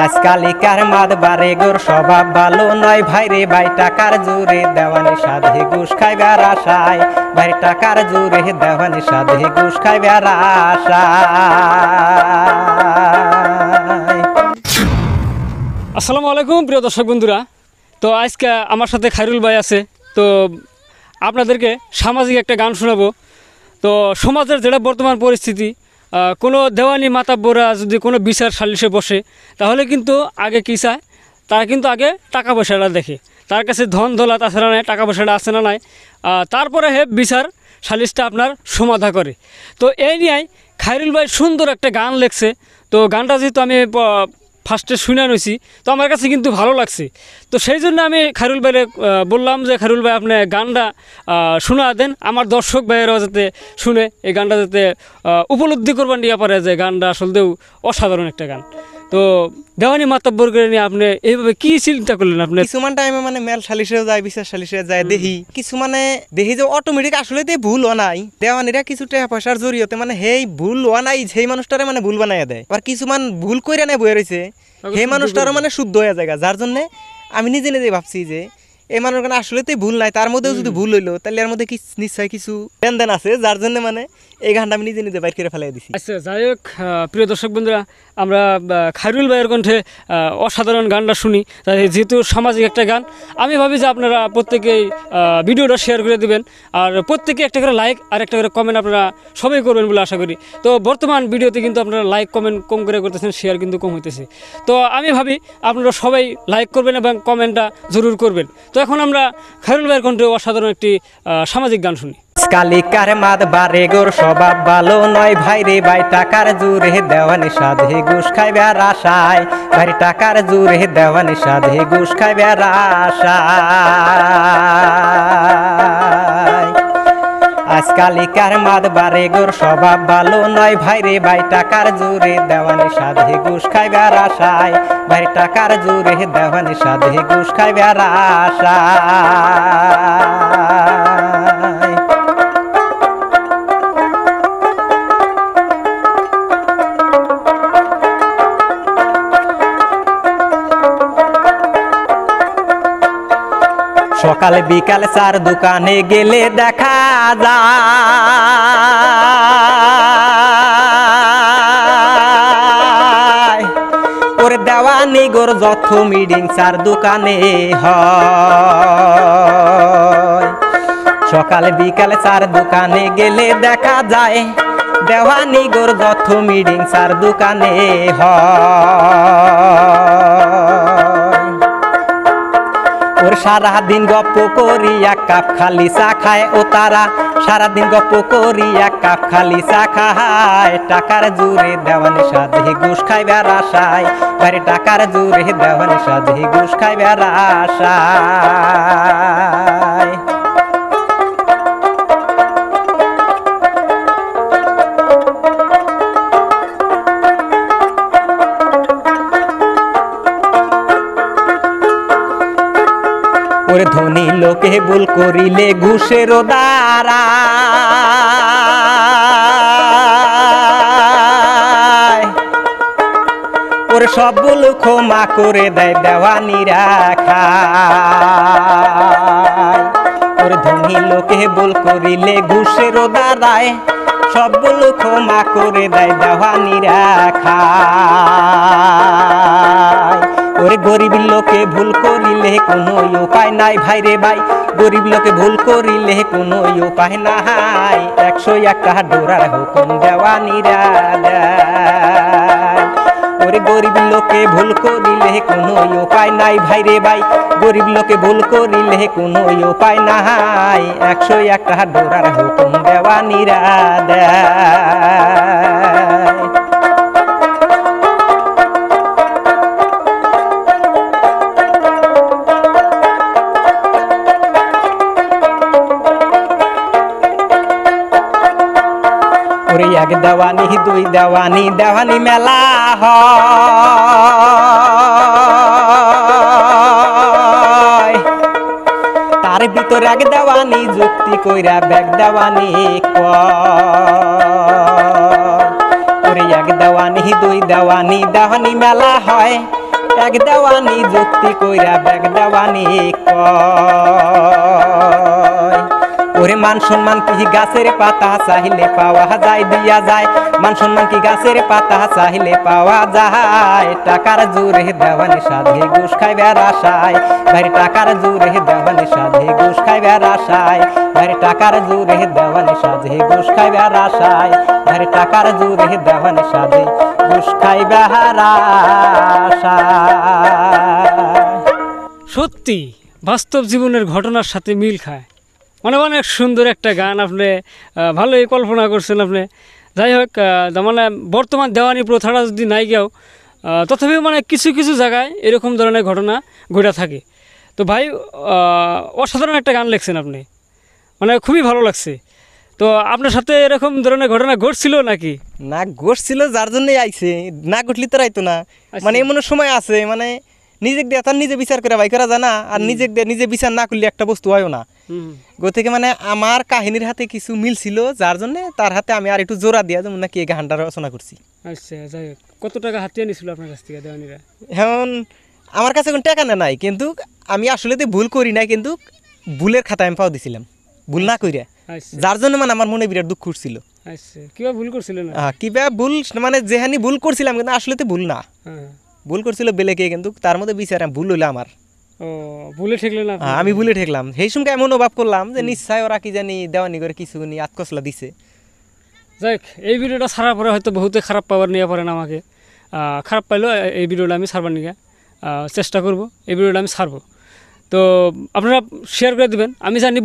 আজকালিকার মাদ বারে গোর স্বভাব ভালো নয় ভাইরে ভাই টাকার জোরে দেওয়ানি সাধে ঘুষ খাইবার আশায় ভাই টাকার জোরে দেওয়ানি সাধে ঘুষ খাইবার আশায়। আসসালামু আলাইকুম প্রিয় দর্শক বন্ধুরা। তো আজকে আমার সাথে খায়রুল ভাই আছে। তো আপনাদেরকে সামাজিক একটা গান শোনাবো। তো সমাজের যেটা বর্তমান পরিস্থিতি, কোনো দেওয়ানি মাতাব্বরা যদি কোনো বিচার সালিশে বসে তাহলে কিন্তু আগে কী চায়, তারা কিন্তু আগে টাকা পয়সাটা দেখে, তার কাছে ধন দৌলত আছে না নাই, টাকা পয়সাটা আছে না নাই, তারপরে হে বিচার সালিশটা আপনার সমাধা করে। তো এই নিয়েই খায়রুল ভাই সুন্দর একটা গান লেখছে। তো গানটা যেহেতু আমি ফার্স্টে শুনে নিয়েছি, তো আমার কাছে কিন্তু ভালো লাগছে। তো সেই জন্য আমি খায়রুল ভাইরে বললাম যে খায়রুল ভাই আপনি গানটা শোনা দেন, আমার দর্শক ভাইয়েরাও যাতে শুনে এই গানটা যাতে উপলব্ধি করবার নিয়ে পারে যে গানটা আসলেও অসাধারণ একটা গান। তো দেওয়ানি মাতাব্বর করে নিয়ে আপনি এইভাবে কি চিন্তা করলেন? আপনি কিছুমান টাইমে মানে মেল সালিশেও যায়, বিচার সালিশে যায়, দেখি কিছু মানে দেখি যে অটোমেটিক আসলে ভুল হওয়া নাই, দেওয়ানিরা কিছু টাকা পয়সার জড়িয়তে মানে হেই ভুল হওয়া নাই, সেই মানুষটারে মানে ভুল বানাইয়া দেয়। আর কিছুমান ভুল কইরা নেই বয়ে রয়েছে, সেই মানুষটারও মানে শুদ্ধ হয়ে যায়। যার জন্য আমি নিজে নিজে ভাবছি যে এই মানুষ আসলে তো ভুল নাই, তার মধ্যেও যদি ভুল হইলো তাহলে এর মধ্যে নিশ্চয়ই কিছু লেনদেন আছে, যার জন্য মানে এই গানটা আমি নিজে নিজে বাইর করে ফেলাই দিছি। আচ্ছা, যাই হোক প্রিয় দর্শক বন্ধুরা, আমরা খায়রুল ভাইয়ের কণ্ঠে অসাধারণ গানটা শুনি, যেহেতু সামাজিক একটা গান। আমি ভাবি যে আপনারা প্রত্যেকেই ভিডিওটা শেয়ার করে দেবেন, আর প্রত্যেকে একটা করে লাইক আর একটা করে কমেন্ট আপনারা সবাই করবেন বলে আশা করি। তো বর্তমান ভিডিওতে কিন্তু আপনারা লাইক কমেন্ট কম করে করতেছেন, শেয়ার কিন্তু কম হইতেছে। তো আমি ভাবি আপনারা সবাই লাইক করবেন এবং কমেন্টটা জরুর করবেন। তো এখন আমরা খায়রুল ভাইয়ের কণ্ঠে অসাধারণ একটি সামাজিক গান শুনি। কালিকার মাদ বারে গোর স্বভাব ভালো নয় ভাইরে ভাই টাকার জোরে দেওয়ানি সাধে ঘুষ খাইবার আশায় ভাই টাকার জোরে দেওয়ানি সাধে ঘুষ খাইবার আশায়। আজকালিকার মাদ বারে গোর স্বভাব ভালো নয় ভাইরে ভাই টাকার জোরে দেওয়ানি সাধে ঘুষ খাইবার আশায় ভাই টাকার জোরে দেওয়ানি সাধে ঘুষ খাইবার আশায়। সকালে বিকালে চার দোকানে গেলে দেখা যায় ওর দেওয়ানি গোর যত মিটিং চার দোকানে হয়। সকালে বিকালে চার দোকানে গেলে দেখা যায় দেওয়ানি গোর যত মিটিং চার দোকানে হয়। ওর সারাদিন গপ্প করি এক কাপ খালি চা খায় ও তারা, সারাদিন গপ্প করি এক কাপ খালি চা খায় টাকার জোরে দেওয়ানি সাধে ঘুষ খাইবার আশায় বাড়ি টাকার জোরে দেওয়ানি সাধে ঘুষ খাইবার আশায়। ওরে ধনী লোকে ভুল করিলে ঘুষের দ্বারা ওরে সব ভুল ক্ষমা করে দেয় দেওয়ানিরা খায়। ওরে ধনী লোকে ভুল করিলে ঘুষের দ্বারায় সব ভুল ক্ষমা করে দেয় দেওয়ানিরা খায়। ওরে গরিব লোকে ভুল করিলে কোনো উপায় নাই ভাইরে ভাই, গরিব লোকে ভুল করিলে কোনো উপায় নাই, 101টা ডোরার হুকুম দেওয়ানিরা দেয়। ওরে গরিব লোকে ভুল করিলে কোনো উপায় নাই ভাইরে ভাই, গরিব লোকে ভুল করিলে কোনো উপায় নাই, 101টা ডোরার হুকুম দেওয়ানিরা দেয়। এক দেওয়ানি দুই দেওয়ানি দেওয়ানি মেলা হয়, তার ভিতরে এক দেওয়ানি যুক্তি কইরা ব্যাগ দেওয়ানি কয়। এক দেওয়ানি দুই দেওয়ানি দেওয়ানি মেলা হয়, এক দেওয়ানি যুক্তি কইরা ব্যাগ দেওয়ানি কয় ওরে মান সম্মান কি গাছের পাতা চাইলে পাওয়া যায় দিয়া যায় মান সম্মান কি গাছের পাতা চাইলে পাওয়া যায় টাকার জোরে দেওয়ানি সাধে ঘুষ খাইবার আশায় ভাইরে টাকার জোরে দেওয়ানি সাধে ঘুষ খাইবার আশায় ভাইরে টাকার জোরে দেওয়ানি সাধে ঘুষ খাইবার আশায় ভাইরে টাকার জোরে দেওয়ানি সাধে ঘুষ খাইবার আশায়। সত্যি বাস্তব জীবনের ঘটনার সাথে মিল খায়। অনেক সুন্দর একটা গান আপনি ভালোই কল্পনা করছেন আপনি। যাই হোক মানে বর্তমান দেওয়ানি প্রথাটা যদি নাই গেও তথাপিও মানে কিছু কিছু জায়গায় এরকম ধরনের ঘটনা ঘটে থাকে। তো ভাই অসাধারণ একটা গান লিখছেন আপনি, মানে খুবই ভালো লাগছে। তো আপনার সাথে এরকম ধরনের ঘটনা ঘটছিল নাকি? না ঘটছিল, যার জন্যই আইছে, না ঘটলি তো রাইতো না। মানে এমন সময় আছে মানে নিজে দিয়ে তার নিজে বিচার করে বাই করা যায় না, আর নিজে দিয়ে নিজে বিচার না করলে একটা বস্তু হয়ও না। গো থেকে মানে আমার কাহিনীর হাতে কিছু মিল ছিল, যার জন্য তার হাতে আমি আর একটু জোড়া দিয়া যেমন নাকি এই গানটা রচনা করছি। আচ্ছা, যাই হোক কত টাকা হাতিয়ে নিয়েছিল আপনার কাছ থেকে দেওয়ানিরা? এখন আমার কাছে কোনো টাকা নাই, কিন্তু আমি আসলে তো ভুল করি নাই, কিন্তু ভুলের খাতায় আমি পাও দিছিলাম ভুল না কইরা, আচ্ছা যার জন্য মানে আমার মনে বিরাট দুঃখ ছিল। আচ্ছা, কিবা ভুল করছিলেন? কিবা ভুল মানে যেহানি ভুল করছিলাম, কিন্তু আসলে তো ভুল না, ভুল করছিল বেলেকে, কিন্তু তার মধ্যে বিচার ভুল হইলো আমার। ও ভুলে ঠেকলেন না? আমি ভুলে ঠেকলাম। সেই সময় এমন অভাব করলাম যে নিশ্চয় ওরা কি জানি দেওয়ানি করে কিছু নি আতকসলা দিছে। যাই হোক, এই ভিডিওটা ছাড়ার পরে হয়তো বহুতে খারাপ পাওয়ার নিয়ে পারেন আমাকে। খারাপ পাইলেও এই ভিডিওটা আমি ছাড়বার নিয়ে চেষ্টা করব, এই ভিডিওটা আমি ছাড়বো। তো আপনারা শেয়ার করে দেবেন। আমি জানি